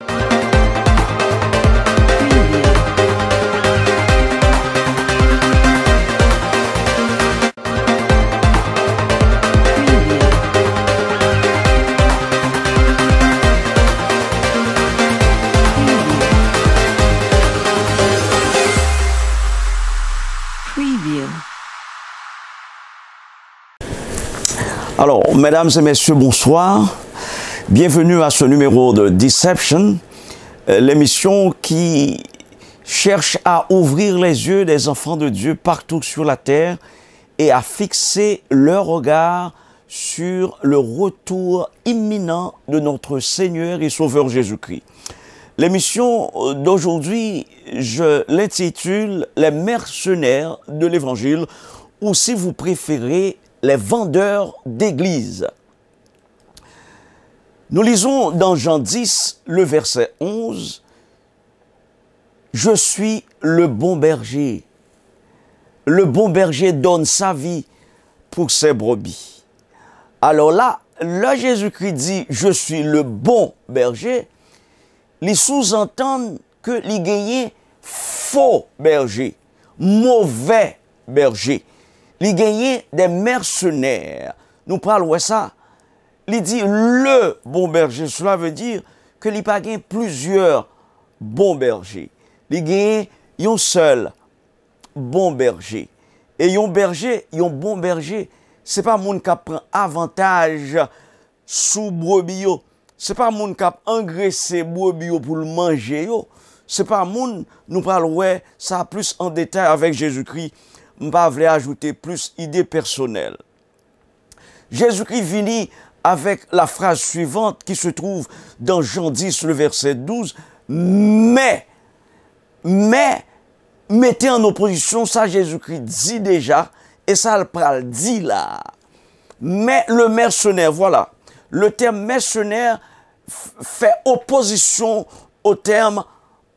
Alors, mesdames et messieurs, bonsoir. Bienvenue à ce numéro de Deception, l'émission qui cherche à ouvrir les yeux des enfants de Dieu partout sur la terre et à fixer leur regard sur le retour imminent de notre Seigneur et Sauveur Jésus-Christ. L'émission d'aujourd'hui, je l'intitule « Les mercenaires de l'Évangile » ou si vous préférez, les vendeurs d'église. Nous lisons dans Jean 10, le verset 11, « Je suis le bon berger. Le bon berger donne sa vie pour ses brebis. » Alors là, Jésus-Christ dit « Je suis le bon berger », il sous-entend que il gagne faux berger, mauvais berger. Il gagne des mercenaires. Nous parlons de ça. Il dit le bon berger. Cela veut dire que il pas gagne plusieurs bons bergers. Il gagne un seul bon berger. Et un bon berger, c'est pas moun qui prend avantage sous brebis. C'est pas moun qui engraissé brebis pour le manger. C'est pas moun, nous parlons ça plus en détail avec Jésus-Christ. Je ne vais pas ajouter plus idées personnelles. Jésus-Christ finit avec la phrase suivante qui se trouve dans Jean 10, le verset 12. Mais, mettez en opposition, ça Jésus-Christ dit déjà, et ça le dit là. Mais le mercenaire, voilà. Le terme mercenaire fait opposition au terme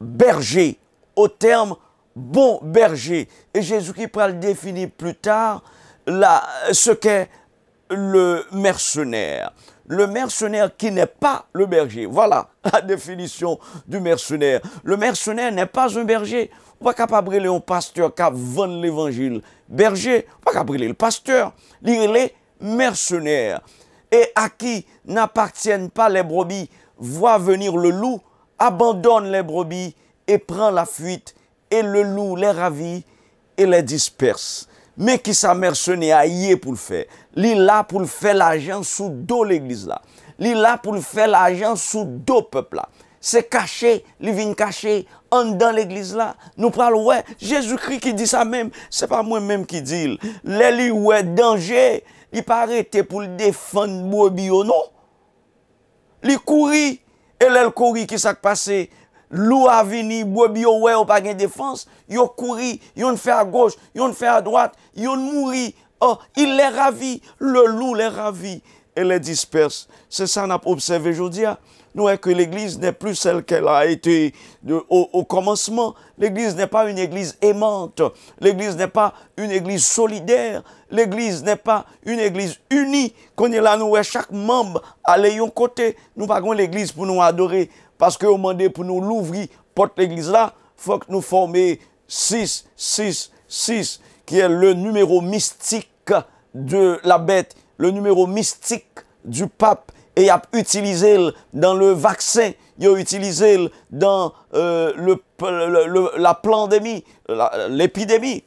berger, au terme bon berger. Et Jésus-Christ pourra le définir plus tard, ce qu'est le mercenaire. Le mercenaire qui n'est pas le berger. Voilà la définition du mercenaire. Le mercenaire n'est pas un berger. On n'est pas capable de un pasteur qui vend l'évangile. Berger, on n'est pas capable de le pasteur. Il est mercenaire. Et à qui n'appartiennent pas les brebis, voit venir le loup, abandonne les brebis et prend la fuite. Et le loup les ravit et les disperse. Mais qui sa mercenaire y est pour le faire? Il est là pour le faire l'argent sous dos l'église là. Il est là pour le faire l'argent sous dos peuple là. C'est caché, il vient caché en dans l'église là. Nous parlons, ouais, Jésus-Christ qui dit ça même. C'est pas moi-même qui dit. Les ouais, danger, il pas arrêté pour le défendre brebis non. Il courit et le courit qui s'est passé. Loup a venu, brebis ouais, ou pas de défense, yo couri, yon fait à gauche, yon fait à droite, yon mouri. Oh, il les ravit, le loup les ravit et les disperse. C'est ça qu'on a observé aujourd'hui. Nous voyons que l'église n'est plus celle qu'elle a été au commencement. L'église n'est pas une église aimante. L'église n'est pas une église solidaire. L'église n'est pas une église unie. Qu'on est là, nous voyons chaque membre aller un côté. Nous pagons l'église pour nous adorer. Parce que au moment pour nous l'ouvrir, porte l'église là, il faut que nous formions 6, 6, 6, qui est le numéro mystique de la bête, le numéro mystique du pape. Et il a utilisé dans le vaccin, il a utilisé dans la pandémie, l'épidémie,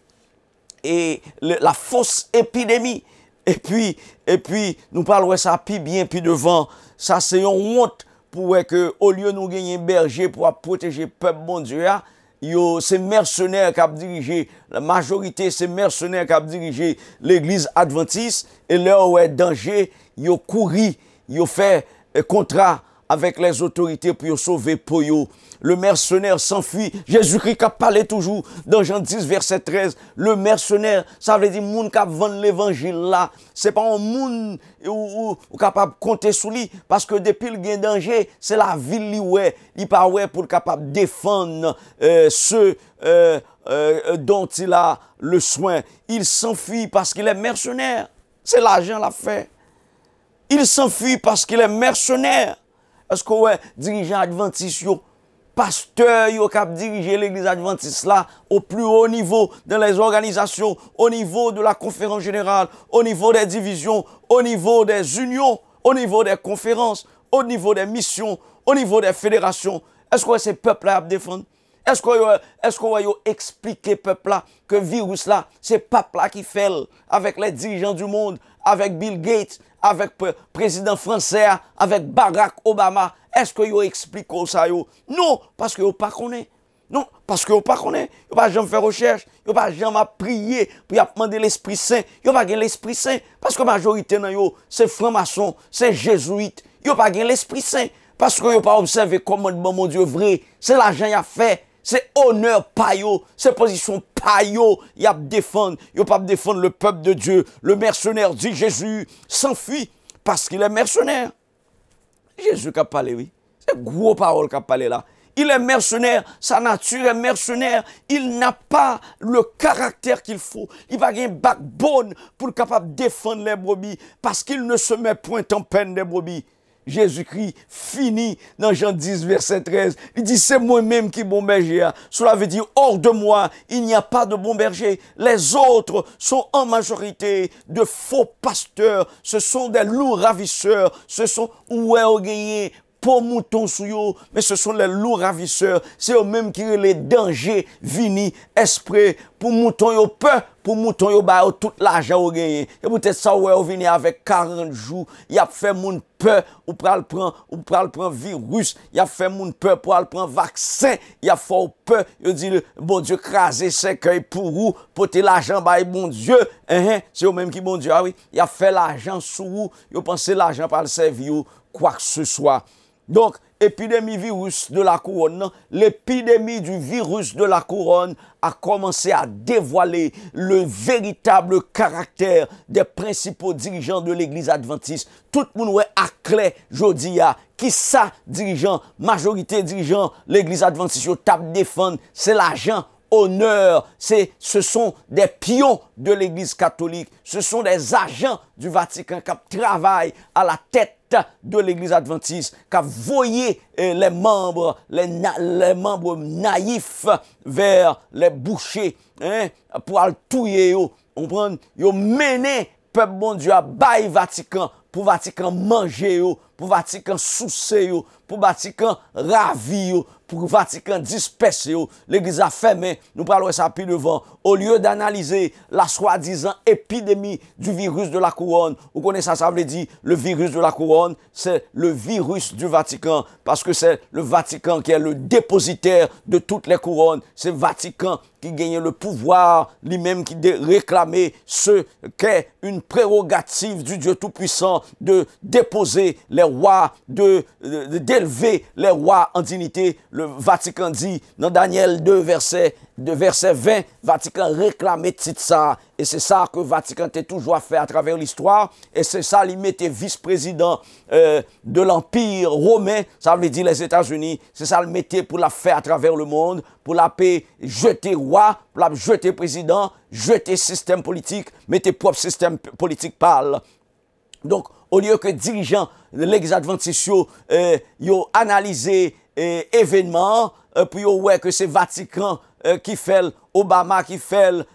et la fausse épidémie. Et puis, nous parlons de ça, puis bien, puis devant, ça c'est une honte. Pour que, au lieu de nous gagner un berger pour protéger le peuple bon Dieu, c'est mercenaires qui ont dirigé, la majorité c'est mercenaires qui ont dirigé l'église adventiste, et là où est danger, ils ont couru, ils ont fait un contrat avec les autorités pour sauver Poyo. Le mercenaire s'enfuit. Jésus-Christ a parlé toujours dans Jean 10, verset 13. Le mercenaire, ça veut dire moun qui vend l'évangile là. C'est pas un moun ou capable de compter sur lui. Parce que depuis le gain danger, c'est la ville li ouais. Il pas ouais pour capable défendre ceux dont il a le soin. Il s'enfuit parce qu'il est mercenaire. C'est l'argent l'a fait. Il s'enfuit parce qu'il est mercenaire. Est-ce que ouais, dirigeant adventiste yo, pasteur yo qui dirige l'église adventiste là au plus haut niveau dans les organisations, au niveau de la conférence générale, au niveau des divisions, au niveau des unions, au niveau des conférences, au niveau des missions, au niveau des fédérations. Est-ce que ces peuples-là défendent? Est-ce qu'on va expliquer peuple-là que virus là, c'est pape-là qui fait avec les dirigeants du monde, avec Bill Gates, avec le président français, avec Barack Obama? Est-ce que yo explique ça yo? Non, parce que yo pas connaît. Non, parce que yo pas connaît. Yo pas jamais faire recherche, yo pas jamais prier pour demander l'Esprit Saint. Yo pas gagner l'Esprit Saint parce que majorité nan yo, c'est franc-maçon, c'est jésuite. Yo pas gagner l'Esprit Saint parce que yo pas observé commandement mon Dieu vrai. C'est l'argent y a fait. C'est honneur pa yo, c'est position pa yo, y a défendre, yo pas défendre le peuple de Dieu. Le mercenaire, dit Jésus, s'enfuit parce qu'il est mercenaire. Jésus qui a parlé, oui. C'est gros parole qui a parlé là. Il est mercenaire, sa nature est mercenaire. Il n'a pas le caractère qu'il faut. Il va gagner un backbone pour être capable de défendre les brebis parce qu'il ne se met point en peine des brebis. Jésus-Christ finit dans Jean 10, verset 13. Il dit, c'est moi-même qui bon berger. Cela veut dire, hors de moi, il n'y a pas de bon berger. Les autres sont en majorité de faux pasteurs. Ce sont des loups ravisseurs. Ce sont, ouais, gagné pour moutons sous yo, mais ce sont les loups ravisseurs. C'est eux-mêmes qui ont les dangers vini, esprit, pour moutons yo peur, pour moutons yo ba tout l'argent au gagné. Et peut-être ça ouais, vini avec 40 jours, il a fait moun peur, ou pral prendre virus, il a fait moun peur pour aller prendre vaccin, il a fait peur, il dit bon Dieu craser cercueil pour vous, porter l'argent ba bon Dieu, c'est eux-mêmes qui bon Dieu, ah oui, il a fait l'argent sous vous, il pensé l'argent par le servir quoi que ce soit. Donc, épidémie virus de la couronne, l'épidémie du virus de la couronne a commencé à dévoiler le véritable caractère des principaux dirigeants de l'église adventiste. Tout le monde est à clair, jodi a, qui ça dirigeant, majorité dirigeant, l'église adventiste, yo tape défendre, c'est l'argent. Honneur, ce sont des pions de l'église catholique, ce sont des agents du Vatican qui travaillent à la tête de l'église adventiste, qui voyé les membres naïfs vers les bouchers, pour aller touyer yo, yo mené peuple bon Dieu à bail Vatican, pour Vatican manger yo, pour Vatican soucer yo, pour Vatican ravi yo, pour Vatican disperser yo. L'église a fermé, nous parlons ça plus devant. Au lieu d'analyser la soi-disant épidémie du virus de la couronne, vous connaissez ça, ça veut dire le virus de la couronne, c'est le virus du Vatican, parce que c'est le Vatican qui est le dépositaire de toutes les couronnes. C'est le Vatican qui gagne le pouvoir, lui-même qui réclamait ce qu'est une prérogative du Dieu Tout-Puissant de déposer les rois, d'élever les rois en dignité. Le Vatican dit dans Daniel 2, verset 20, Vatican réclamait titre ça. Et c'est ça que Vatican a toujours fait à travers l'histoire. Et c'est ça, il mettait vice-président de l'Empire romain, ça veut dire les États-Unis. C'est ça, il mettait pour la faire à travers le monde, pour la paix, jeter roi, pour la jeter président, jeter système politique, mettre propre système politique parle. Donc, au lieu que dirigeants de l'église adventiste, yo analysé événements, puis yo ouais que c'est Vatican qui fait, Obama qui fait,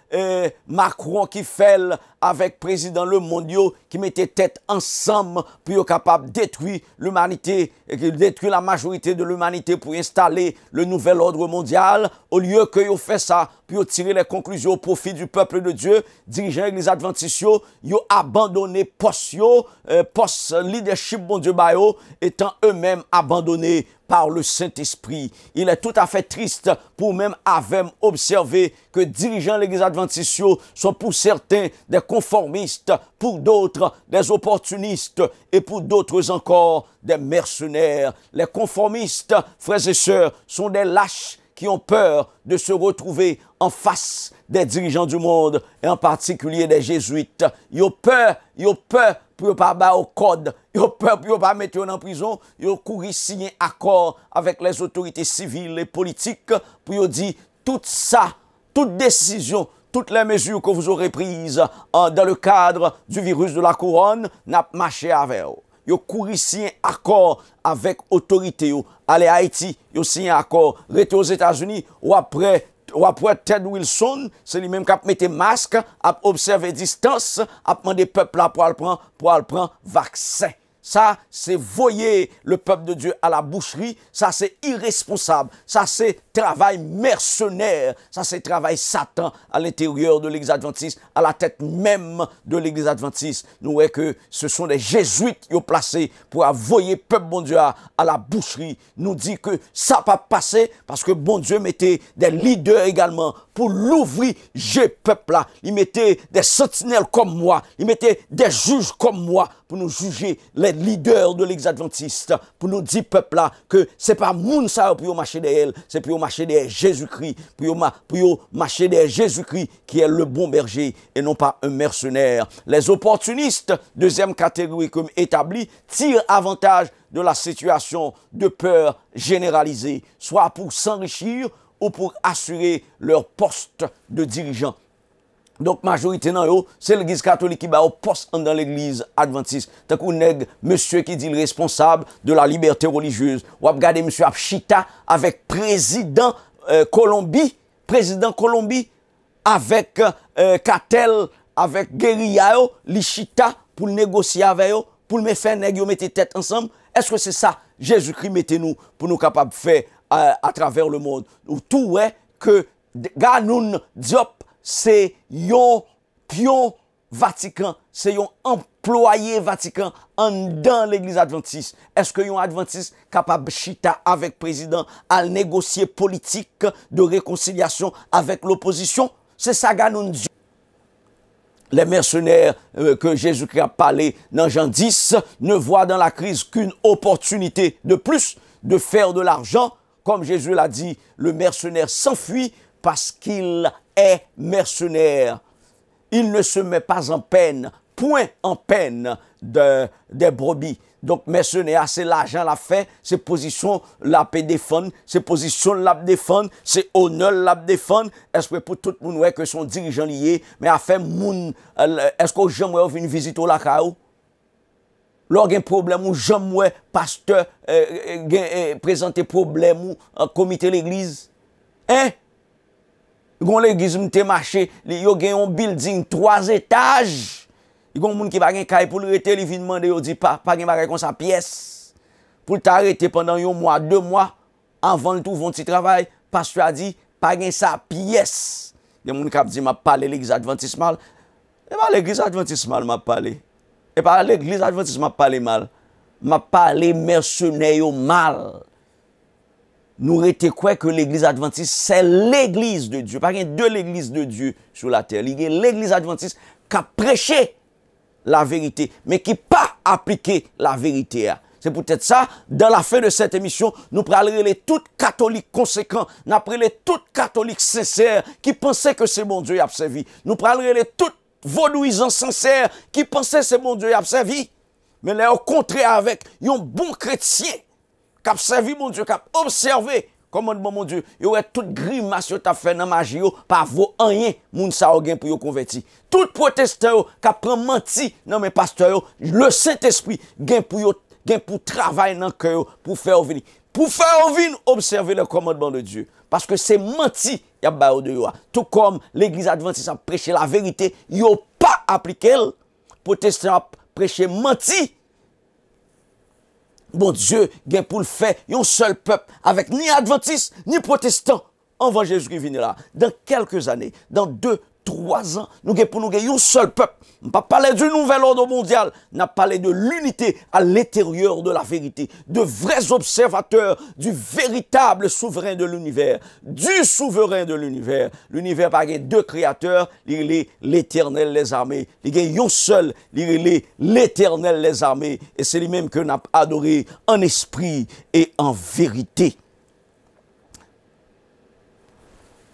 Macron qui fait, avec président le mondial qui mettait tête ensemble pour être capable de détruire l'humanité, détruire la majorité de l'humanité pour installer le nouvel ordre mondial. Au lieu que yo fait ça, pour tirer les conclusions au profit du peuple de Dieu, dirigeants l'église adventiste, yo abandonné poste leadership bon Dieu bayo, étant eux-mêmes abandonnés par le Saint-Esprit. Il est tout à fait triste pour même avec observer que dirigeants l'église adventiste sont pour certains des conformistes, pour d'autres des opportunistes et pour d'autres encore des mercenaires. Les conformistes, frères et sœurs, sont des lâches qui ont peur de se retrouver en face des dirigeants du monde et en particulier des jésuites. Ils ont peur pour ne pas battre au code. Ils ont peur pour ne pas mettre en prison. Ils ont couru signer accord avec les autorités civiles et politiques pour dire tout ça, toute décision, toutes les mesures que vous aurez prises dans le cadre du virus de la couronne, n'a marché avec vous. yo couri signer accord avec autorité yo. Aller Haïti, yo signé accord, rete aux États-Unis ou après Ted Wilson, c'est lui-même qui a mis masque, a observé distance, a demandé peuple là pour le prendre vaccin. Ça, c'est voyer le peuple de Dieu à la boucherie. Ça, c'est irresponsable. Ça, c'est travail mercenaire. Ça, c'est travail Satan à l'intérieur de l'Église adventiste, à la tête même de l'Église adventiste. Nous voyons que ce sont des jésuites qui ont placé pour voyer le peuple bon Dieu à la boucherie. Nous dit que ça n'a pas passé parce que bon Dieu mettait des leaders également pour l'ouvrir, j'ai peuple là. Il mettait des sentinelles comme moi. Il mettait des juges comme moi pour nous juger les leaders de l'Église adventiste, pour nous dire peuple là que c'est pas moun ça pour marcher derrière, c'est pour marcher derrière Jésus-Christ, pour marcher derrière Jésus-Christ qui est le bon berger et non pas un mercenaire. Les opportunistes, deuxième catégorie comme établie, tirent avantage de la situation de peur généralisée, soit pour s'enrichir ou pour assurer leur poste de dirigeant. Donc, majorité dans eux, c'est l'église catholique qui va au poste dans l'église adventiste. Tant qu'on nègre, monsieur qui dit le responsable de la liberté religieuse. Ou regardez monsieur Chita avec président Colombie, avec cartel, avec guérilla, li chita pour négocier avec eux, pour me faire nègre mettre tête ensemble. Est-ce que c'est ça Jésus-Christ mettez-nous pour nous capables de faire à travers le monde? Ou tout est que Ganoun Diop c'est un pion Vatican, c'est un employé Vatican dans l'église adventiste. Est-ce que un adventiste capable de chita avec président à négocier politique de réconciliation avec l'opposition? C'est ça Ganoun Dieu. Les mercenaires que Jésus-Christ a parlé dans Jean 10 ne voient dans la crise qu'une opportunité de plus de faire de l'argent. Comme Jésus l'a dit, le mercenaire s'enfuit parce qu'il est mercenaire. Il ne se met pas en peine, point en peine des brebis. Donc, mercenaire, c'est l'argent la fait, c'est position la peut défendre, c'est position la défendre, c'est honneur la défendre. Est-ce que pour tout le monde, ouais, que son dirigeant lié, mais à faire moun, est-ce que j'aimerais venir visiter la caillou? Lorsqu'il y a un problème ou jamais pasteur présenter problème ou comité l'église, hein? Gon l'église m'te marché, yo gen un building 3 étages. Gon moun qui pa gen kay pour rete li vinn demander yo dit pas gen bagay comme ça pièce. Pour t'arrêter pendant un mois, 2 mois avant le tout vont ti travail, pasteur a dit pas gen ça pièce. Gen moun k'ap dit m'a parler l'église adventiste mal. Et pas l'église adventiste mal m'a parlé. Et pas l'église adventiste m'a parlé mal. M'a parlé mercenaire yo mal. Nous rétons quoi que l'église adventiste, c'est l'église de Dieu. Pas de l'église de Dieu sur la terre. Il y a l'église adventiste qui a prêché la vérité, mais qui n'a pas appliqué la vérité. C'est peut-être ça, dans la fin de cette émission, nous parlerons les tous catholiques conséquents, nous parlerons les tous catholiques sincères qui pensaient que c'est bon Dieu qui a servi. Nous parlerons les tous vaudouisants sincères qui pensaient que c'est bon Dieu qui a servi. Mais là, au contraire, avec un bon chrétien, qui a servi mon Dieu, qui a observé commandement mon Dieu, il y aurait toute grimace qui a fait dans la magie, pas vaut rien, moun sa ou gen pour yo converti. Tout protestant qui a pris menti, non mais pasteur, le Saint-Esprit gen pour travailler dans le cœur, pour faire venir. Pour faire venir, observer le commandement de Dieu. Parce que c'est menti, y a ba de yo. Tout comme l'église adventiste a prêché la vérité, yo pas appliqué. Protestant a prêché menti. Bon Dieu, gen pour le faire, un seul peuple, avec ni adventiste, ni protestant, avant Jésus-Christ venir là. Dans quelques années, dans 2-3 ans, nous gen pour nous un seul peuple. On ne pas parler du nouvel ordre mondial, on a parlé de l'unité à l'intérieur de la vérité, de vrais observateurs du véritable souverain de l'univers, du souverain de l'univers. L'univers pas deux créateurs, il est l'Éternel les armées. Il y a un seul, il est l'Éternel les armées. Et c'est lui-même que nous avons adoré en esprit et en vérité.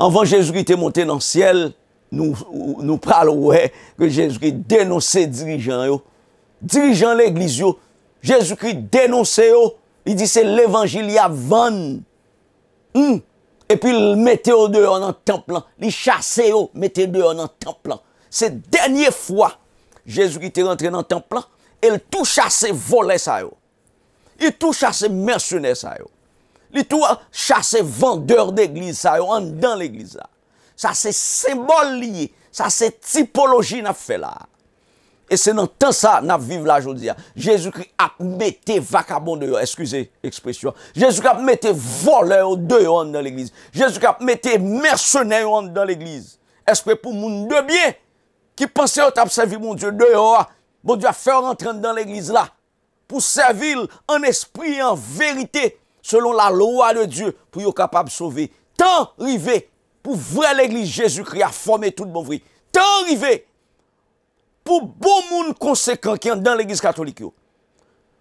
Avant Jésus-Christ est monté dans le ciel, nous parlons que Jésus-Christ dénonçait dirigeants. Dirigeants l'église, Jésus-Christ dénonçait, il dit c'est l'évangile y a vanne. Et puis il mettait au dehors dans le temple, il chassait, mettait dehors dans le temple. C'est dernière fois Jésus-Christ est rentré dans le temple il tout chasse volé ça yo. Il tout chasse mercenaires ça yo. Il tout chasse vendeur d'église ça yo dans l'église là. Ça c'est symbole lié, ça c'est typologie n'a fait là. Et c'est dans temps ça n'a vivre là aujourd'hui. Jésus-Christ a metté vagabond dehors, excusez l'expression. Jésus-Christ a metté voleur dehors dans l'église. Jésus-Christ a metté mercenaire dans l'église. Est-ce que pour monde de bien qui pensait au t'a servi mon Dieu dehors, bon Dieu a fait rentrer dans l'église là pour servir en esprit et en vérité selon la loi de Dieu pour être capable de sauver. Tant rivé pour vrai l'église Jésus-Christ a formé tout bon vrai. Tant rivé pour bon monde conséquent qui est dans l'église catholique.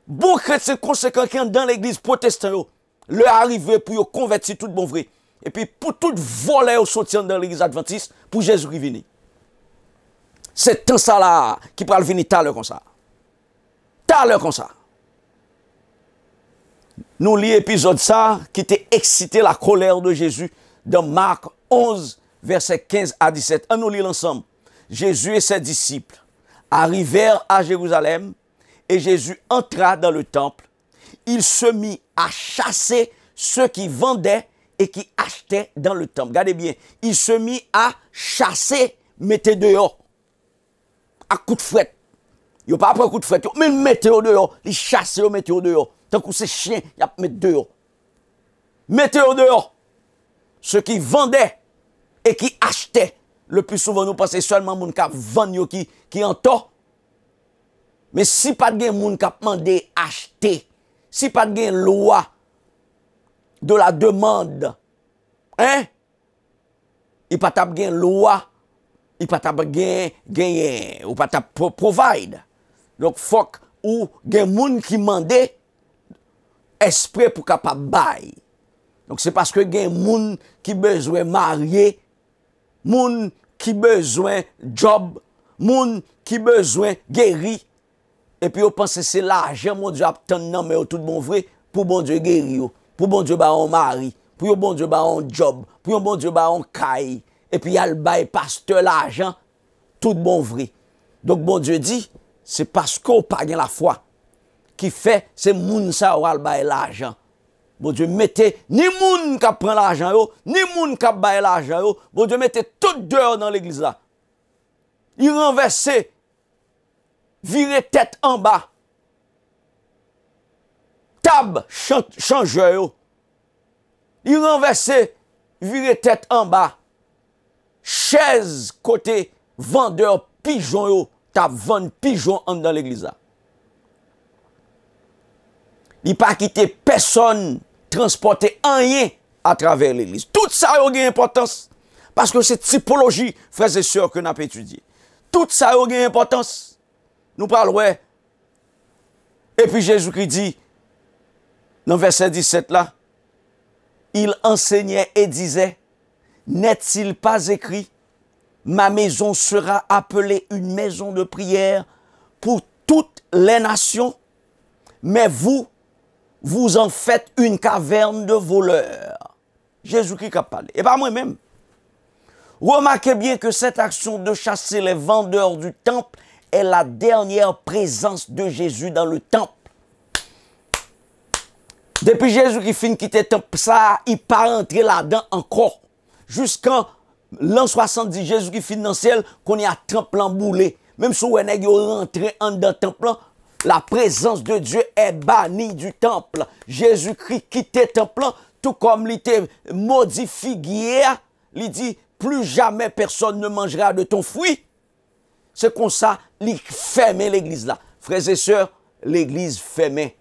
Bon chrétien conséquent qui est dans l'église protestante. Le arrivé pour convertir tout bon vrai. Et puis pour tout voler sortir dans l'église adventiste pour Jésus-Christ venir. C'est tant ça là qui peut venir tout à l'heure comme ça. Tout à l'heure comme ça. Nous lisons l'épisode ça qui était excité la colère de Jésus dans Marc 11, verset 15 à 17. On nous lit ensemble. Jésus et ses disciples arrivèrent à Jérusalem et Jésus entra dans le temple. Il se mit à chasser ceux qui vendaient et qui achetaient dans le temple. Regardez bien. Il se mit à chasser, mettez dehors. À coup de fouette. Il n'y a pas après coup de fouette. Mais mettez dehors. Il chasse, mettez dehors. Tant que c'est chien, il y a mettre dehors. Mettez dehors. Ceux qui vendaient et qui achetaient. Le plus souvent, nous pensons seulement moun k'ap vend qui en tort. Mais si pas de moun k'ap mandé acheter, si pas de loi de la demande, hein? Il pas tap gen loi, il pas tap gen ou pas tap provide. Donc faut ou gen moun qui mande esprit pour capable bail. Donc c'est parce que gen moun qui besoin marier, moun qui besoin job, moun qui besoin guéri. Et puis on pense que c'est l'argent mon Dieu attend non mais tout bon vrai pour bon Dieu guérir, pour bon Dieu ba on mari, pour bon Dieu ba on job, pour bon Dieu ba on caille. Et puis il y a le bail pasteur l'argent tout bon vrai. Donc bon Dieu dit c'est parce qu'on pas la foi qui fait c'est moun ça ou al bail l'argent. Bon Dieu mettez ni moun qui prend l'argent yo, ni moun qui bail l'argent yo. Bon Dieu mettez tout dehors dans l'église là. Il renverse, virer tête en bas. Table changeur yo. Il renverse, virer tête en bas. Chaise côté vendeur pigeon yo, t'a vendre pigeon dans l'église là. Il pas quitter personne transporter rien à travers l'église. Tout ça a une importance. Parce que c'est typologie, frères et sœurs, que nous avons étudié. Tout ça a une importance. Nous parlons. Et puis Jésus-Christ dit, dans verset 17 là, il enseignait et disait, n'est-il pas écrit, ma maison sera appelée une maison de prière pour toutes les nations, mais vous en faites une caverne de voleurs. Jésus-Christ a parlé. Et pas moi-même. Remarquez bien que cette action de chasser les vendeurs du temple est la dernière présence de Jésus dans le temple. Depuis Jésus qui finit quitter le temple, ça, il pas rentré là-dedans encore. Jusqu'en l'an 70, Jésus qui finit dans le ciel, qu'on y a temple emboulé. Même si on est rentré dans le temple, la présence de Dieu est bannie du temple. Jésus-Christ quittait le temple, tout comme il était modifié. Il dit, plus jamais personne ne mangera de ton fruit. C'est comme ça, il fermait l'église là. Frères et sœurs, l'église fermée.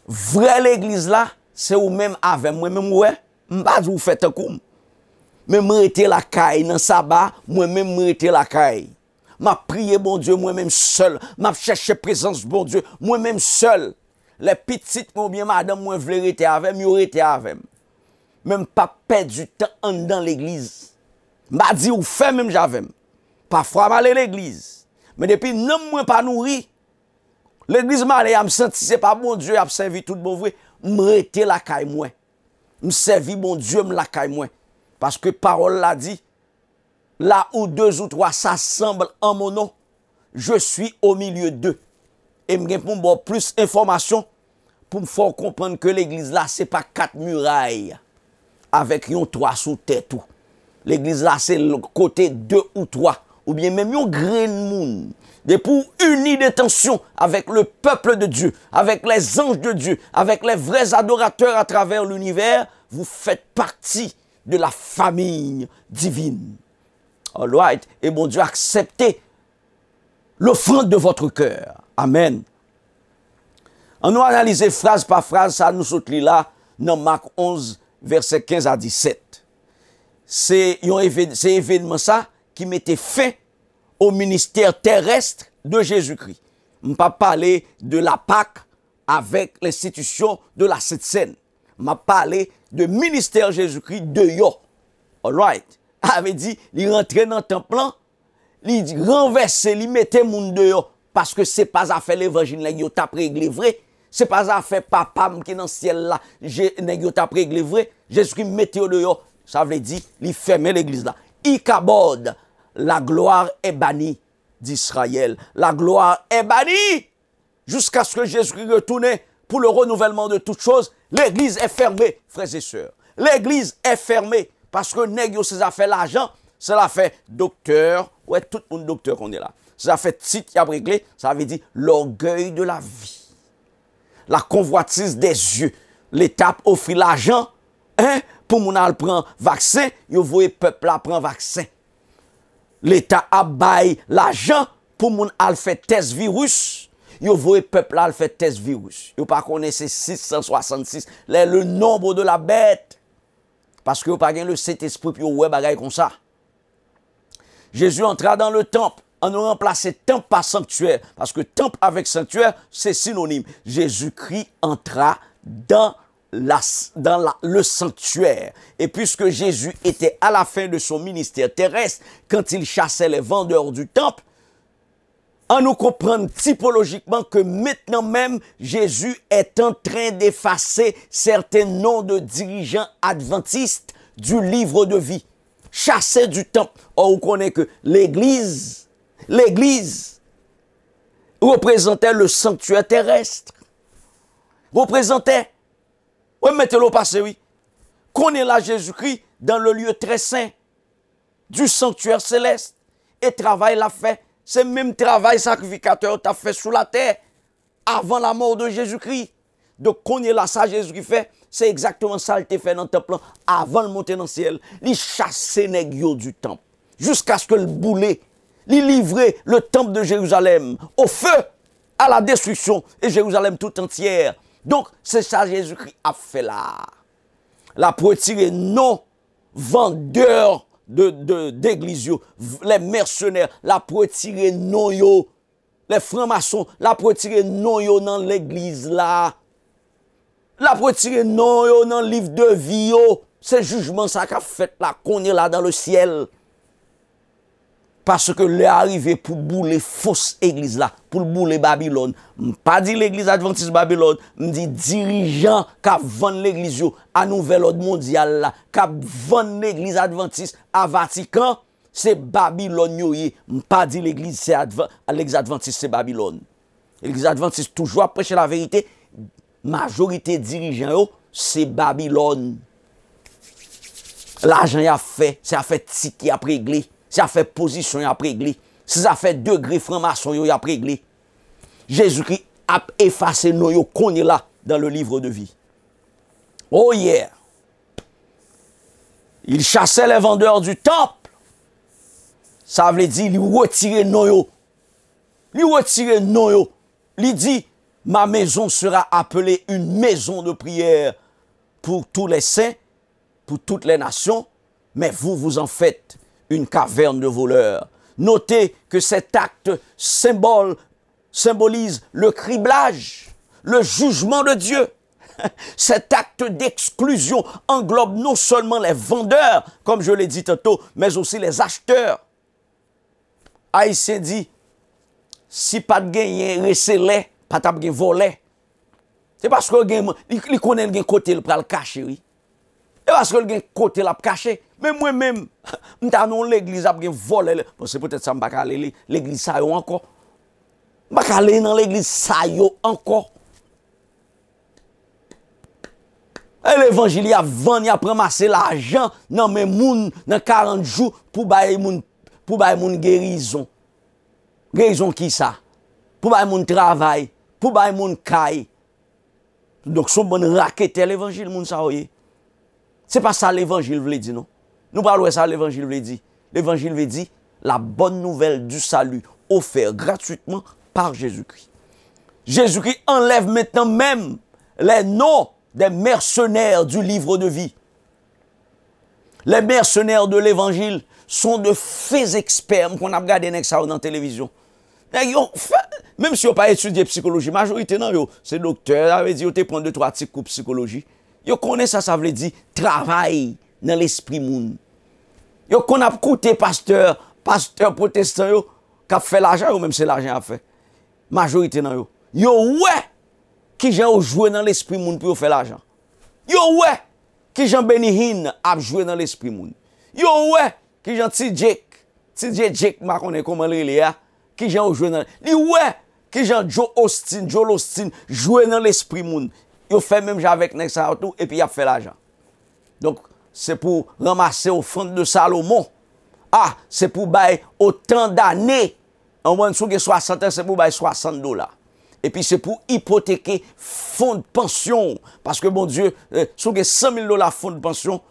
Vrai l'église là, c'est ou même avec moi-même, ouais. M'pas vous faites un coup. Mais m'arrêter la caille dans sabbat, moi-même m'arrêter la caille. M'a prié bon Dieu moi-même seul, m'a cherché présence bon Dieu moi-même seul. Les petites ou bien madame moi voulait rester avec, m'y rester avec. Même pas perdre du temps dans l'église. M'a dit ou fait même j'avais. Parfois m'aller l'église. Mais depuis non moi pas nourri. L'église m'a allé me senti c'est pas bon Dieu a servi tout bon vrai, m'arrêter la caille moi. Me servi bon Dieu me la caille moi. Parce que parole l'a dit, là où deux ou trois s'assemblent en mon nom, je suis au milieu d'eux. Et je pour avoir plus d'informations pour me faire comprendre que l'église là, ce n'est pas 4 murailles avec un 3 sous tête. L'église là, c'est le côté 2 ou 3. Ou bien même un grain de monde. Et pour unir des tensions avec le peuple de Dieu, avec les anges de Dieu, avec les vrais adorateurs à travers l'univers, vous faites partie de la famille divine. All right. Et bon Dieu, acceptez l'offrande de votre cœur. Amen. On nous analyse phrase par phrase, ça nous saute là, dans Marc 11, verset 15 à 17. C'est événement ça qui mettait fin au ministère terrestre de Jésus-Christ. Je ne vais pas parler de la Pâque avec l'institution de la Sainte Seine. Je vais parler de ministère Jésus-Christ de yo. All right. Avait dit, il rentrait dans le temple, il renversait, il mettait moun dehors parce que c'est pas à faire l'évangile nèg yo t'a réglé vrai, c'est pas à faire papa qui dans le ciel là, nèg yo t'a réglé vrai, Jésus-Christ mettait au dehors, ça veut dire il fermait l'église là. Ikabod, la gloire est bannie d'Israël. La gloire est bannie jusqu'à ce que Jésus-Christ retourne pour le renouvellement de toutes choses. L'église est fermée, frères et sœurs. L'église est fermée parce que nèg yo c'est affaire l'argent, c'est l'affaire docteur, ouais tout le monde docteur qu'on est là. C'est l'affaire titre qui a réglé, ça veut dire l'orgueil de la vie. La convoitise des yeux. L'État offre l'argent, hein, pour moun al prendre vaccin, yo voye peuple la prend vaccin. L'État a bail l'argent pour moun al fait test virus. Yo voye peuple al fait test virus. Yo pas connaissez 666, le nombre de la bête. Parce que yo pas gen le Saint-Esprit puis ouais bagay comme ça. Jésus entra dans le temple. On a remplacé temple par sanctuaire. Parce que temple avec sanctuaire, c'est synonyme. Jésus-Christ entra dans le sanctuaire. Et puisque Jésus était à la fin de son ministère terrestre, quand il chassait les vendeurs du temple, on nous comprend typologiquement que maintenant même, Jésus est en train d'effacer certains noms de dirigeants adventistes du livre de vie. Chassé du temple. Or, on connaît que l'église représentait le sanctuaire terrestre. Représentait. Oui, mettez-le au passé, oui. Qu'on est là, Jésus-Christ, dans le lieu très saint du sanctuaire céleste. Et travail l'a fait. C'est le même travail sacrificateur t'a fait sous la terre avant la mort de Jésus-Christ. Donc, qu'on est là, ça, Jésus-Christ fait, c'est exactement ça qu'il fait dans le temple avant de monter dans le ciel. Il chassait les guillots du temple jusqu'à ce que le boulet, il livrait le temple de Jérusalem au feu, à la destruction, et Jérusalem tout entière. Donc, c'est ça Jésus-Christ a fait là. La pour retirer non vendeurs d'église, les mercenaires, la pour retirer non yo, les francs-maçons, la pour retirer non yo dans l'église là. La pour retirer non yo dans le livre de vie yo. C'est jugement ça qu'a fait là, qu'on est là dans le ciel. Parce que l'est arrivé pour bouler fausse église là, pour bouler Babylone. Pas dit l'église adventiste Babylone, dit dirigeant qui vend l'église à nouvel ordre mondial là, qui vend l'église adventiste à Vatican, c'est Babylone yoye. Pas dit l'église c'est l'église adventiste c'est Babylone. L'église adventiste toujours prêcher la vérité, majorité dirigeant c'est Babylone. L'argent y a fait, c'est a fait ticket à régler. Si ça fait position, il a réglé. Si ça fait degré franc-maçon, il a réglé. Jésus-Christ a effacé nos qu'on est là dans le livre de vie. Oh yeah! Il chassait les vendeurs du temple. Ça veut dire, il retirait nos. Il retirait nos. Il dit, ma maison sera appelée une maison de prière pour tous les saints, pour toutes les nations, mais vous, vous en faites une caverne de voleurs. Notez que cet acte symbolise le criblage, le jugement de Dieu. Cet acte d'exclusion englobe non seulement les vendeurs, comme je l'ai dit tantôt, mais aussi les acheteurs. Haïtien dit, si pas de gain, recélé, pas de gain volé. C'est parce que il connaît le côté le pral cacher, oui. Et parce que le côté l'a caché. Mais moi-même, m'ta non l'église a volé. Bon, c'est peut-être ça m'pa aller l'église ça encore. Pas aller dans l'église ça yo encore. Et l'évangile a vendu, a ramassé l'argent dans mes moun dans 40 jours pour bailler moun guérison. Guérison qui ça? Pour bailler moun travail, pour bailler moun caille. Donc son bon raquette l'évangile moun ça oyé. C'est pas ça l'évangile veut dire non. Nous parlons ça l'évangile veut dire. L'évangile veut dire la bonne nouvelle du salut offert gratuitement par Jésus-Christ. Jésus-Christ enlève maintenant même les noms des mercenaires du livre de vie. Les mercenaires de l'évangile sont de faits experts qu'on a regardé dans la télévision. Même si on n'a pas étudié psychologie, la majorité non, c'est docteur, avait dit, on te prend 2-3 petits cours de psychologie. Yo connaît ça, ça veut dire travail dans l'esprit moun. Yo connaît écouté pasteur protestant yo, qui a fait l'argent, ou même c'est l'argent a fait. Majorité non yo. Yo ouais, qui j'en joué dans l'esprit moun pour faire l'argent. Yo ouais, qui j'en Benihin a joué dans l'esprit moun. Yo ouais, qui j'en Jake, ma connaît comment il est là, qui j'en joué dans. Li ouais, qui j'en Joel Osteen joué dans l'esprit moun. Yo fait même avec Nexa tout et puis il a fait l'argent. Donc c'est pour ramasser offrande de Salomon. Ah, c'est pour bailler autant d'années. En moins de 60 ans, c'est pour bailler $60. Et puis c'est pour hypothéquer fonds de pension. Parce que mon Dieu, si vous avez $100,000 fonds de pension,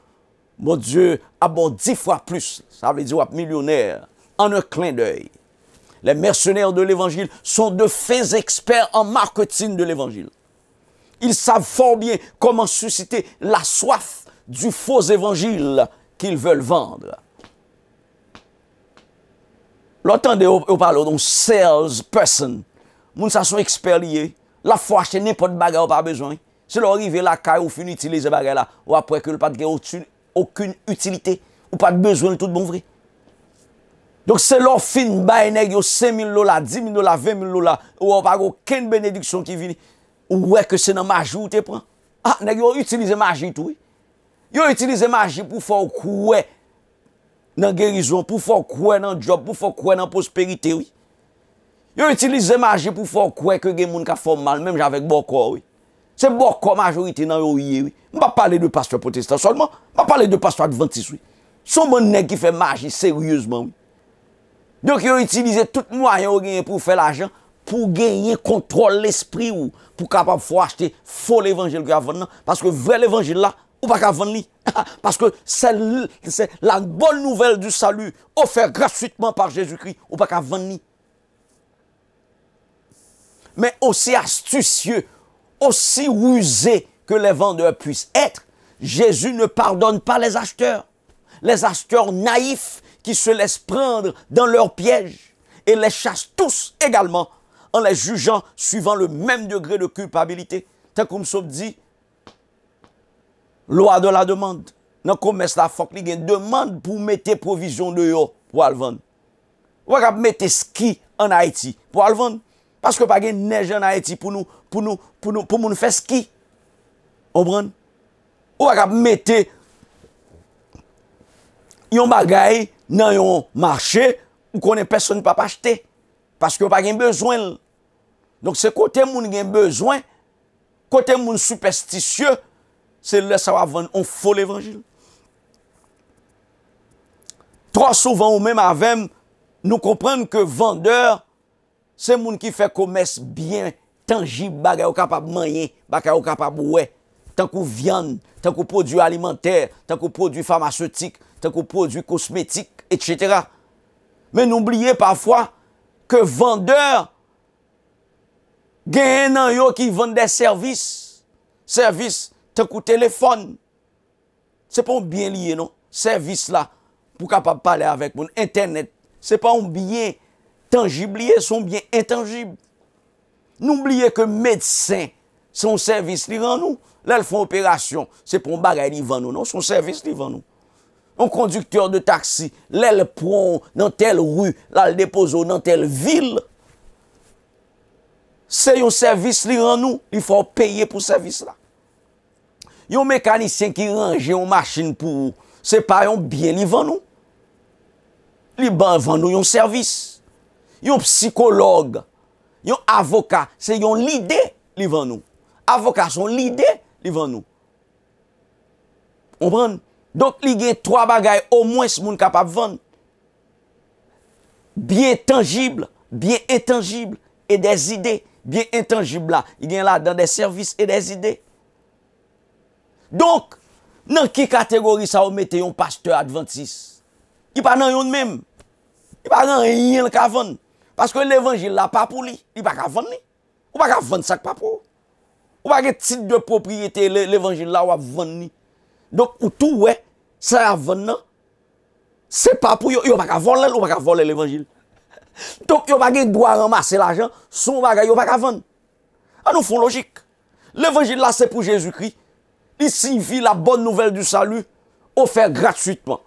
mon Dieu a bon 10 fois plus. Ça veut dire millionnaire en un clin d'œil. Les mercenaires de l'évangile sont de fins experts en marketing de l'évangile. Ils savent fort bien comment susciter la soif du faux évangile qu'ils veulent vendre. L'entendez, on parle d'un salesperson. Moun sa sont experts liés. La foi acheter n'importe bagarre pas besoin. Si l'on arrive là, ou fin utiliser bagarre là, ou après que le pas de aucune utilité, ou pas de besoin de tout bon vrai. Donc c'est leur fin bail nèg yo $5,000, $10,000, $20,000, ou pas aucune bénédiction qui vient. Ou ouais que c'est dans magie ou te prend. Ah, nèg yo utilise magie tout. Yo utilise magie pour faire quoi dans guérison, pour faire quoi dans job, pour faire quoi dans prospérité oui. Yo utilise magie pour faire quoi que gen moun ka font mal même avec boko oui. C'est boko majorité dans yo oui. On pas parler de pasteur protestant seulement, on pas parler de pasteur adventiste oui. Son bon nèg qui fait magie sérieusement oui. Donc yo utilise tout moyen pour faire l'argent pour gagner contrôle l'esprit ou pour capable acheter faux l'évangile parce que vrai l'évangile là ou pas vendre li parce que c'est la bonne nouvelle du salut offert gratuitement par Jésus-Christ ou pas vendre li. Mais aussi astucieux, aussi rusé que les vendeurs puissent être, Jésus ne pardonne pas les acheteurs naïfs qui se laissent prendre dans leur piège et les chasse tous également en les jugeant suivant le même degré de culpabilité. Tant comme ça dit, loi de la demande. Dans le commerce, la faut qu'il y ait une demande pour mettre provision de yo pour le vendre. Ou pas mettre ski en Haïti pour le vendre. Parce que pas de neige en Haïti pour nous faire ski. Vous comprenez? Ou pas mettre yon bagay dans yon marché où connaît personne pas acheter parce que pas gen besoin. Donc c'est côté moun gen besoin, côté moun superstitieux, c'est là ça va vendre on faux l'évangile. Trop souvent ou même avec nous comprenons que vendeur c'est moun qui fait commerce bien tangible, bagay ou capable manger, bagay ou capable ouais, tant que viande, tant que produits alimentaires, tant que produits pharmaceutiques, tant que produits cosmétiques, etc. Mais n'oubliez parfois que vendeurs gagnent nan yo qui vendent des services tant que téléphone. C'est pas un bien lié non, service là pour capable parler avec mon internet, c'est pas un bien tangible, c'est un bien intangible. N'oubliez que médecin, son service li rend nous, là ils font opération, c'est pour un bagay li vend nous non, son service li vend nous. Un conducteur de taxi, là il prend dans telle rue, là il dépose dans telle ville. C'est un service li rend nous, il faut payer pour ce service là. Un mécanicien qui range une machine pour c'est pas un bien li vend nous. Li vend nous un service. Un psychologue Yon avocat, c'est yon l'idée, li vend nous. Avocat, son l'idée, li vend nous. On prend. Donc, il y a 3 bagailles au moins ce monde capable de vendre. Bien tangible, bien intangible et des idées. Bien intangible là, il y a là dans des services et des idées. Donc, dans quelle catégorie ça vous mettez un pasteur adventiste? Il pas dans yon même. Il pas dans rien qu'à vendre. Parce que l'évangile là pas pour lui, il pas qu'à vendre. Ou pas qu'à vendre ça pas pour. Ou pas qu'à titre de propriété l'évangile là ou à vendre. Donc ou tout ouais, ça à vendre. C'est pas pour yo, yo pas qu'à voler ou pas qu'à voler l'évangile. Donc yo pas qu'à droit ramasser l'argent, son bagage yo pas qu'à vendre. Ah nous font logique. L'évangile là c'est pour Jésus-Christ. Il signifie la bonne nouvelle du salut offert gratuitement.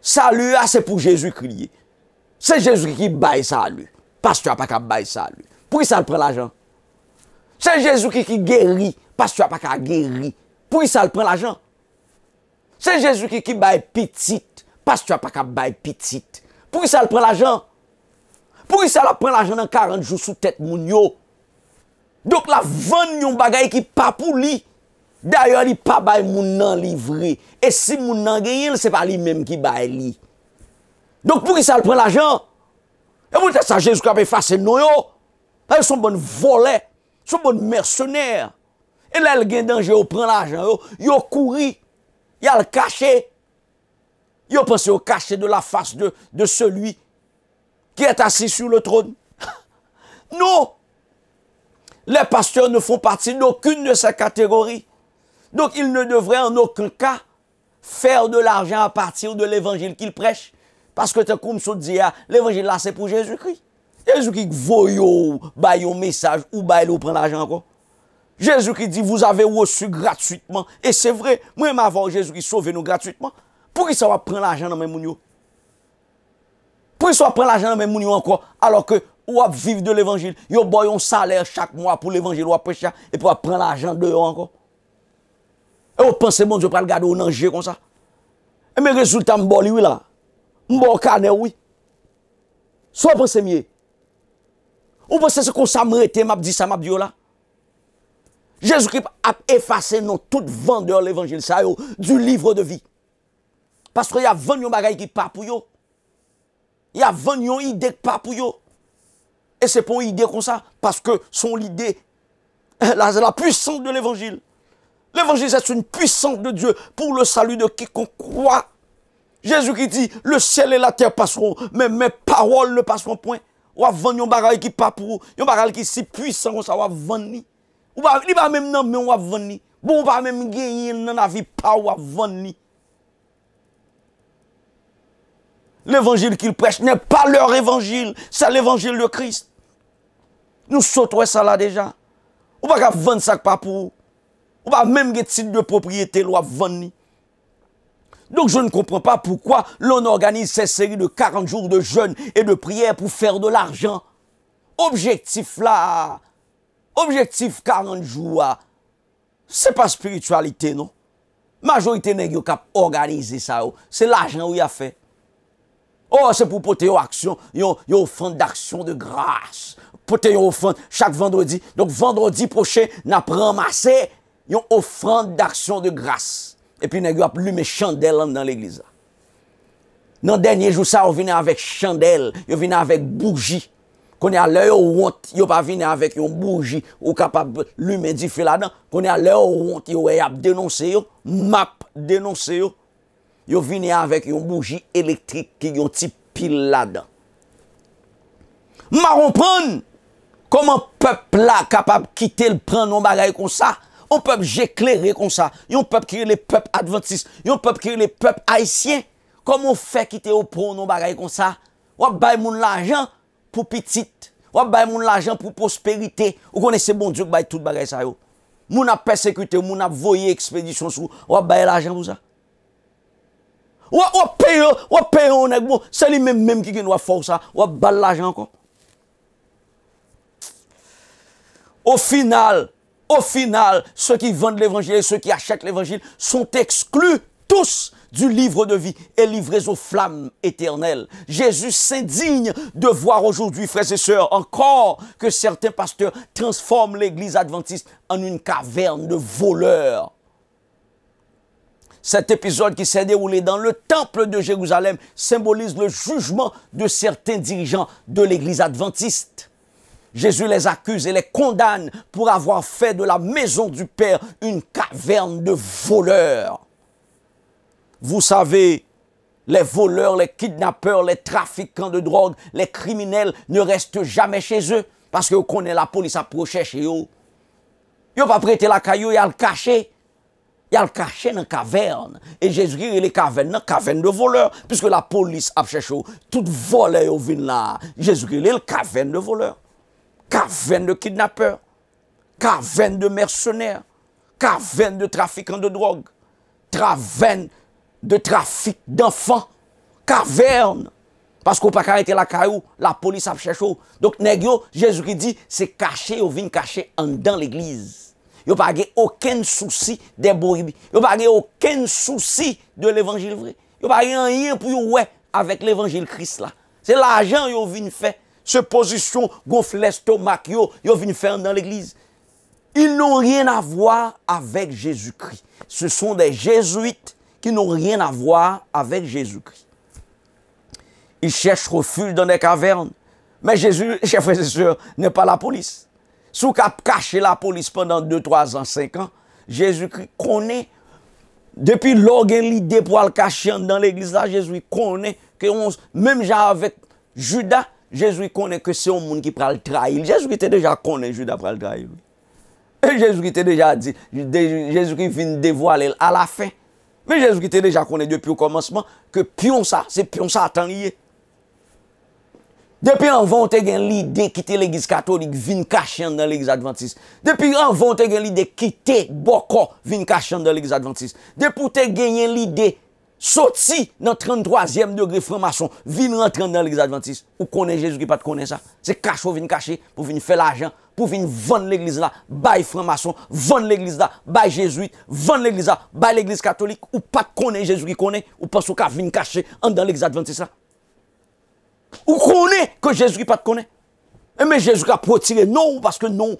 Salut, c'est pour Jésus-Christ. C'est Jésus qui baille salut. Pasteur pas qu'à baille salut. Pourquoi ça prend l'argent? C'est Jésus qui guérit. Pasteur pas qu'à guérir. Pourquoi ça prend l'argent? C'est Jésus qui baille petite. Pasteur pas qu'à baille petite. Pourquoi ça prend l'argent? Pourquoi ça prend l'argent dans 40 jours sous tête moun yo? Donc la vente yon bagay qui pas pour lui. D'ailleurs, il pas bay moun nan livré. Et si moun nan gagne, c'est pas lui même qui bay li. Donc pour qui ça prend l'argent? Et pour ça Jésus a effacé non yo. Ils sont bonnes volets, sont bonnes mercenaires. Et là il gagne danger, il prend l'argent, yo couri, il a le caché. Yo pense au caché de la face de celui qui est assis sur le trône. Non. Les pasteurs ne font partie d'aucune de ces catégories. Donc, ils ne devraient en aucun cas faire de l'argent à partir de l'évangile qu'ils prêchent. Parce que, comme je dis, l'évangile là, c'est pour Jésus-Christ. Jésus qui voyou, baille un message, ou baille ou prend l'argent encore. Jésus qui dit, vous avez reçu gratuitement. Et c'est vrai, moi, avant Jésus qui sauve nous gratuitement. Pourquoi ça va prendre l'argent dans mes mounions? Pourquoi ça va prendre l'argent dans mes mounions encore? Alors que, ou à vivre de l'évangile, yo boy un salaire chaque mois pour l'évangile, ou à prêcher, et pour prendre l'argent de eux encore. Et vous pensez, mon Dieu, pour le garder au danger comme ça. Et mes résultats, m'boli, oui, là. M'boli, carnet, oui. Soit pensez mieux. Ou pensez que ça m'arrête, m'a dit ça, m'a dit là. Jésus-Christ a effacé non tout vendeur l'évangile, ça, yo, du livre de vie. Parce qu'il y a 20 bagailles qui pas pour yo. Il y a 20 idées qui pas pour yo. Et c'est pour une idée comme ça, parce que son idée, la puissance de l'évangile. L'évangile, c'est une puissance de Dieu pour le salut de quiconque croit. Jésus qui dit, le ciel et la terre passeront, mais mes paroles ne passeront point. Ou à vendre un bagage qui pas pour, un bagage qui est si puissant comme ça, ou à vendre. Ou pas, il va même non, mais on va vendre. Bon, on va même gagner dans la vie, pas ou à vendre. L'évangile qu'ils prêchent n'est pas leur évangile, c'est l'évangile de Christ. Nous sautons ça là déjà. Ou pas vendre ça pas pour. Ou pas même des titres de propriété ou vendre. Donc je ne comprends pas pourquoi l'on organise ces séries de 40 jours de jeûne et de prière pour faire de l'argent. Objectif là, objectif 40 jours, c'est pas spiritualité non. Majorité nèg yo k'ap organiser ça, c'est l'argent où il a fait. Oh, c'est pour porter une action, une offrande d'action de grâce. Porter une offrande chaque vendredi. Donc, vendredi prochain, nous avons ramassé une offrande d'action de grâce. Et puis, nous avons allumé chandelle dans l'église. Dans le dernier jour, ça, on venait avec chandelle, on venait avec bougie. Quand on est à l'heure où on pas venir avec une bougie ou capable d'allumer du feu là-dedans. Quand on est à l'heure où on a dénoncé, map dénoncé. Yo vini avec une bougie électrique qui ont petit pile là-dedans. Ma comprendre comment peuple là capable quitter le prendre un bagage comme ça, un peuple éclairé comme ça, un peuple qui est le peuple adventiste, un peuple qui est le peuple haïtien, comment on fait quitter au prendre un bagage comme ça? Ou bay moun l'argent pour petite, ou bay moun l'argent pour prospérité. Vous connaissez bon Dieu qui bay tout bagage ça yo. Moun a persécuté, moun a voyé expédition sous, ou bay l'argent pour ça. Ou paye, c'est lui-même qui doit faire ça, ou bal l'argent encore. Au final, ceux qui vendent l'évangile et ceux qui achètent l'évangile sont exclus tous du livre de vie et livrés aux flammes éternelles. Jésus s'indigne de voir aujourd'hui, frères et sœurs, encore que certains pasteurs transforment l'église adventiste en une caverne de voleurs. Cet épisode qui s'est déroulé dans le temple de Jérusalem symbolise le jugement de certains dirigeants de l'église adventiste. Jésus les accuse et les condamne pour avoir fait de la maison du Père une caverne de voleurs. Vous savez, les voleurs, les kidnappeurs, les trafiquants de drogue, les criminels ne restent jamais chez eux parce que vous connaissez la police à chercher eux. Ils n'ont pas prêté la caillou, ils ont le caché. Il y a le caché dans la caverne. Et Jésus-Christ, il est caverne de voleurs. Puisque la police a cherché tout voleur viennent là. Jésus-Christ, il est le caverne de voleurs. Caverne de kidnappeurs. Caverne de mercenaires. Caverne de trafiquants de drogue. Caverne de trafic d'enfants. Caverne. Parce qu'on ne peut pas arrêter la caillou, la police a cherché. Donc, Jésus-Christ dit, c'est caché, ou vient caché en dans l'église. Yo pas aucun souci des brebis. Yo pas aucun souci de l'évangile vrai. Yo pas rien pour ouais avec l'évangile Christ là. C'est l'argent yo vinn faire. Ce position gonfle l'estomac yo vinn faire dans l'église. Ils n'ont rien à voir avec Jésus-Christ. Ce sont des jésuites qui n'ont rien à voir avec Jésus-Christ. Ils cherchent refuge dans des cavernes. Mais Jésus, chers frères et sœurs, n'est pas la police. Si vous avez caché la police pendant 2, 3 ans, 5 ans, Jésus-Christ connaît, depuis l'idée pour le cacher dans l'église, là, Jésus connaît que, même avec Judas, Jésus connaît que c'est un monde qui prend le trahir. Jésus était déjà connaît Judas prend le trahir. Et Jésus était déjà dit, Jésus vient dévoiler à la fin. Mais Jésus était déjà connaît depuis le commencement que pion ça, c'est pion ça attend lié. Depuis avant, on a l'idée de quitter l'église catholique, vin cacher dans l'église adventiste. Depuis avant, on a l'idée de quitter Boko, vin cacher dans l'église adventiste. Depuis on a l'idée sortir dans 33e degré franc-maçon, vin rentrer dans l'église adventiste. Ou connaît Jésus qui pas te connaît ça. C'est cacher, vin cacher, pour venir faire l'argent, pour venir vendre l'église là, bail franc-maçon, vendre l'église là, bail jésuite, vendre l'église là, bail l'église catholique, ou pas connaît Jésus qui connaît, ou pas qu'à venir cacher dans l'église adventiste là. Ou connaît que Jésus qui pas te connaît. Mais Jésus a retiré non, parce que non,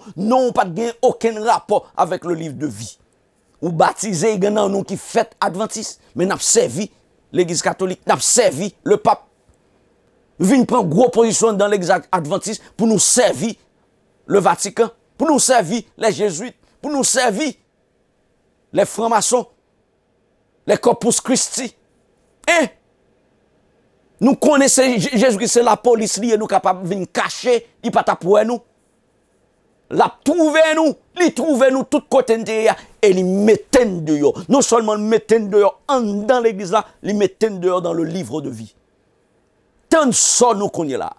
pas de aucun rapport avec le livre de vie. Ou baptisé, il y a un nom qui fait adventiste. Mais n'a servi l'église catholique, n'a servi le pape. Vient prendre gros position dans l'église adventiste pour nous servir le Vatican, pour nous servir les jésuites, pour nous servir les francs-maçons, les Corpus Christi. Hein? Nous connaissons Jésus-Christ, c'est la police, nous sommes capables de venir cacher, il pas pour nous. La trouver nous, il trouve nous tout côté et il mettent dehors. Non seulement il mettent dehors dans l'église là, il mettent dehors dans le livre de vie. Tant de ça nous connaissons là.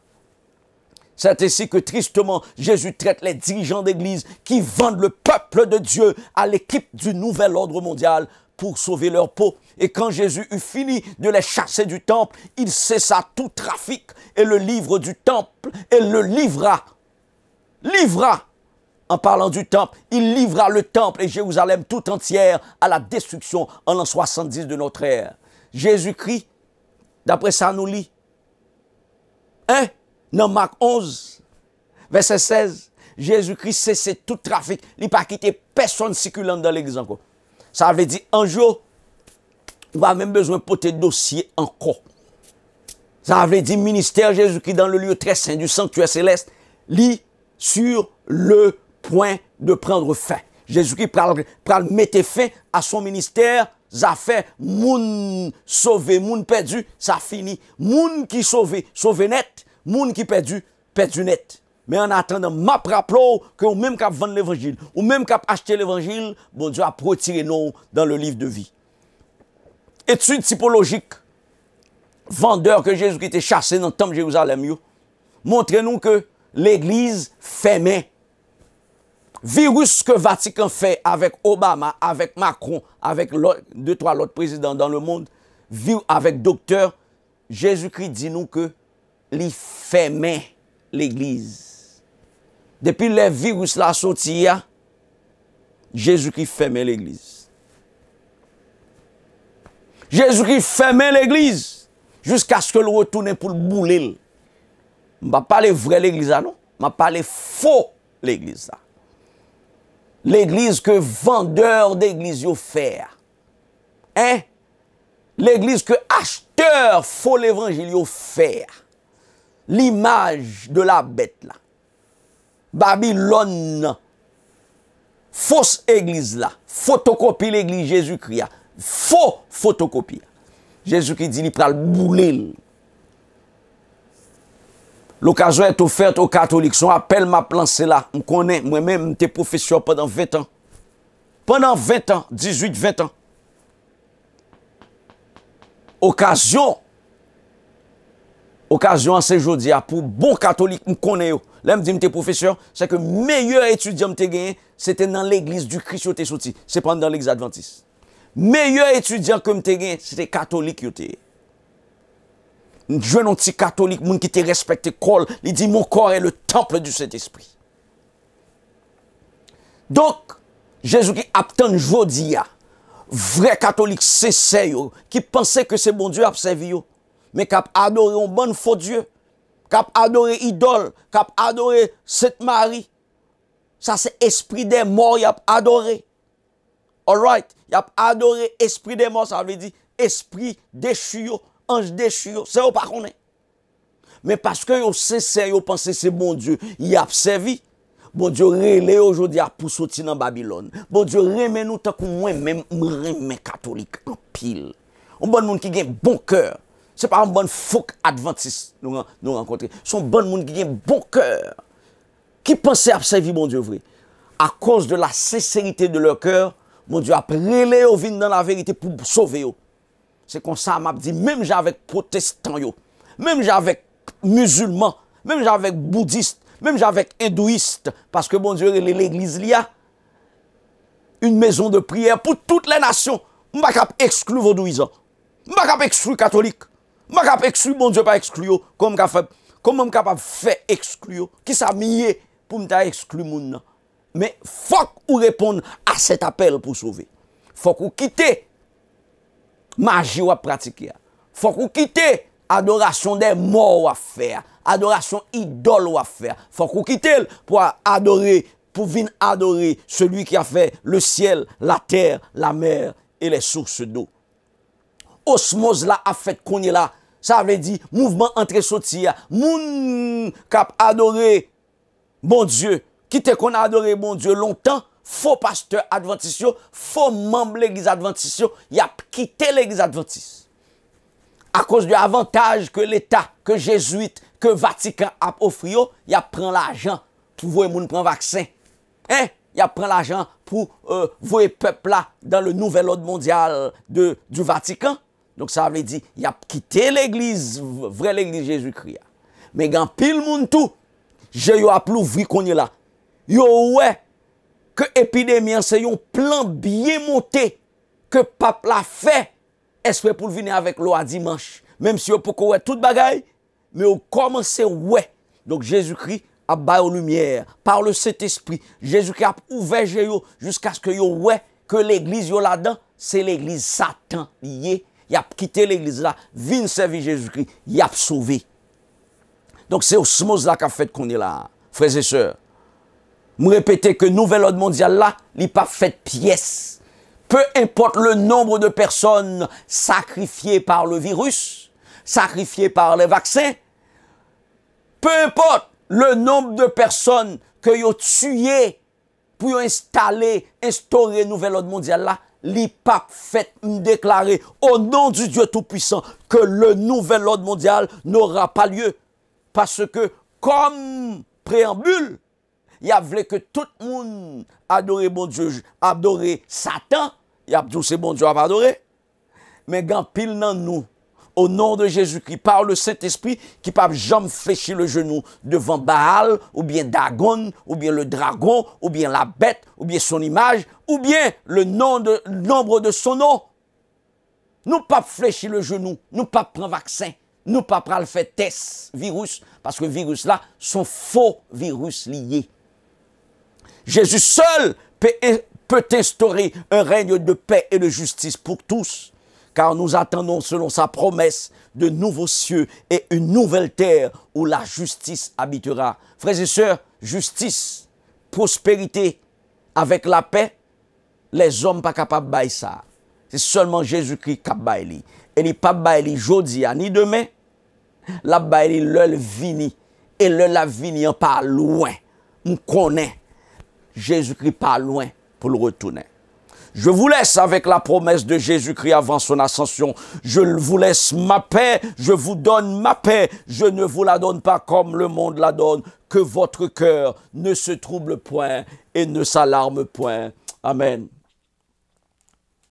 C'est ainsi que tristement Jésus traite les dirigeants d'église qui vendent le peuple de Dieu à l'équipe du nouvel ordre mondial pour sauver leur peau. Et quand Jésus eut fini de les chasser du temple, il cessa tout trafic et le livre du temple et le livra. En parlant du temple, il livra le temple et Jérusalem tout entière à la destruction en l'an 70 de notre ère. Jésus-Christ, d'après ça nous lit, dans Marc 11, verset 16, Jésus-Christ cessait tout trafic, il n'a pas quitté personne circulant dans l'église encore. Ça veut dire, un jour, on va même besoin de porter dossier encore. Ça veut dire, ministère Jésus-Christ dans le lieu très saint du sanctuaire céleste, lit sur le point de prendre fin. Jésus-Christ pral mettre fin à son ministère, ça fait moun sauvé, moun perdu, ça finit. Moun qui sauvé, sauvé net, moun qui perdu, perdu net. Mais en attendant, m'a rappelé que ou même qu'à vendre l'évangile, ou même qu'à acheter l'évangile, bon Dieu a retiré nous dans le livre de vie. Étude typologique, vendeur que Jésus qui était chassé dans le temple de Jérusalem, montrez-nous que l'église fermée. Virus que Vatican fait avec Obama, avec Macron, avec 2-3 autres présidents dans le monde, avec docteur, Jésus-Christ dit nous que il fermait l'église. Depuis les virus là sorti, Jésus-Christ fermait l'église. Jésus-Christ fermait l'église jusqu'à ce que le retourne pour le bouler. Je ne vais pas parler vrai l'église, non. Je vais parler faux l'église. L'église que vendeur d'église yo fait. Hein? L'église que acheteur faux l'évangile yo fait. L'image de la bête là. Babylone. Fausse église là. Photocopie l'église Jésus-Christ. Faux photocopie. Jésus-Christ dit il pral bouler. L'occasion est offerte aux catholiques. Son appel m'a lancé là. Je connais, moi-même, j'étais professeur pendant 20 ans. Pendant 20 ans, 18, 20 ans. Occasion, c'est aujourd'hui pour bon catholique, je connais. Là, je dis que professeur, c'est que le meilleur étudiant que gagné, c'était dans l'église du Christ qui sorti. C'est pas dans l'église adventiste. Meilleur étudiant que je gagné, c'était catholique. Un jeune petit catholique, moun qui te respecte corps, il dit mon corps est le temple du Saint-Esprit. Donc, Jésus qui attend jodi a, vrai catholique sincère qui pensait que c'est bon Dieu a servi mais qui a adoré un bon faux Dieu, qui a adoré idole, qui a adoré Sainte Marie. Ça c'est esprit des morts, il a adoré. All right, il a adoré esprit des morts, ça veut dire esprit déchu. Ange déchu, c'est au pas connaît. Mais parce que yo sincère, yo pense c'est bon Dieu, il a servi. Bon Dieu relé aujourd'hui pour sortir dans Babylone. Bon Dieu remet nous tant que moi même remet catholique en pile. Un bon monde qui a un bon cœur. C'est pas un bon faux adventiste nous rencontrer. C'est un bon monde qui a un bon cœur. Qui pensait à servir bon Dieu vrai. À cause de la sincérité de leur cœur, bon Dieu a relé au vin dans la vérité pour sauver eux. C'est comme ça, m'a dit, même avec protestants, même avec musulmans, même avec bouddhistes, même avec hindouistes, parce que bon Dieu, l'église, il y a une maison de prière pour toutes les nations. Je ne vais pas exclure vaudouisants. Je ne vais pas exclure catholiques. Je ne vais pas exclure, bon Dieu, pas exclure. Comment je suis capable de faire exclure? Qui ça mis pour me exclure moun? Mais il faut qu'on réponde à cet appel pour sauver. Il faut qu'on quitte magie ou à pratiquer. Faut qu'on quitte adoration des morts à faire, adoration idole ou à faire. Faut qu'on quitte pour adorer, pour venir adorer celui qui a fait le ciel, la terre, la mer et les sources d'eau. Osmose là a fait qu'on est là. Ça veut dire mouvement entre sorti. Moun cap adorer bon Dieu, qui te qu'on a adoré bon Dieu longtemps. Faux pasteur adventiste, faux membre de l'église adventiste, il a quitté l'église adventiste. À cause de l'avantage que l'État, que Jésuite, que Vatican a offert, il a pris l'argent pour voir les gens prendre vaccin. Hein? Il a pris l'argent pour voir le peuple là dans le nouvel ordre mondial du Vatican. Donc ça veut dire il a quitté l'église, vraie l'église Jésus-Christ. Mais quand pile monde tout, j'ai eu à plus ouvrir qu'on est là. Yo ouais que l'épidémie, c'est un plan bien monté que pape l'a fait, espère pour venir avec l'eau à dimanche. Même si on peut ouais toute bagaille, mais on commence ouais. Donc Jésus-Christ a baillé lumière par le Saint-Esprit. Jésus-Christ a ouvert jusqu'à ce que yo ouais que l'église yo là-dedans, c'est l'église Satan lié. Il a quitté l'église là, vient servir Jésus-Christ, il a sauvé. Donc c'est osmose là qu'a fait qu'on est là, frères et sœurs. Je répète que nouvel ordre mondial là, il n'est pas fait pièce. Peu importe le nombre de personnes sacrifiées par le virus, sacrifiées par les vaccins, peu importe le nombre de personnes que vous avez tuées pour instaurer nouvel ordre mondial là, il n'est pas fait déclarer au nom du Dieu Tout-Puissant que le nouvel ordre mondial n'aura pas lieu. Parce que comme préambule, il y a voulu que tout le monde adore bon Dieu, adore Satan. Il y a dit c'est bon Dieu à adorer. Mais quand pile dans nous, au nom de Jésus-Christ, par le Saint-Esprit, qui ne peut jamais fléchir le genou devant Baal, ou bien Dagon, ou bien le dragon, ou bien la bête, ou bien son image, ou bien le nombre de son nom. Nous ne pouvons pas fléchir le genou, nous ne pouvons pas prendre vaccin, nous ne pouvons pas faire test virus, parce que virus là sont faux virus liés. Jésus seul peut instaurer un règne de paix et de justice pour tous, car nous attendons selon sa promesse de nouveaux cieux et une nouvelle terre où la justice habitera. Frères et sœurs, justice, prospérité, avec la paix, les hommes pas capables de bailler ça. C'est seulement Jésus-Christ qui a baillé. Et il pas baillé aujourd'hui ni demain. La baillé l'heure vini. Et l'heure la vini en pas loin. On connaît Jésus-Christ pas loin pour le retourner. Je vous laisse avec la promesse de Jésus-Christ avant son ascension. Je vous laisse ma paix, je vous donne ma paix. Je ne vous la donne pas comme le monde la donne. Que votre cœur ne se trouble point et ne s'alarme point. Amen.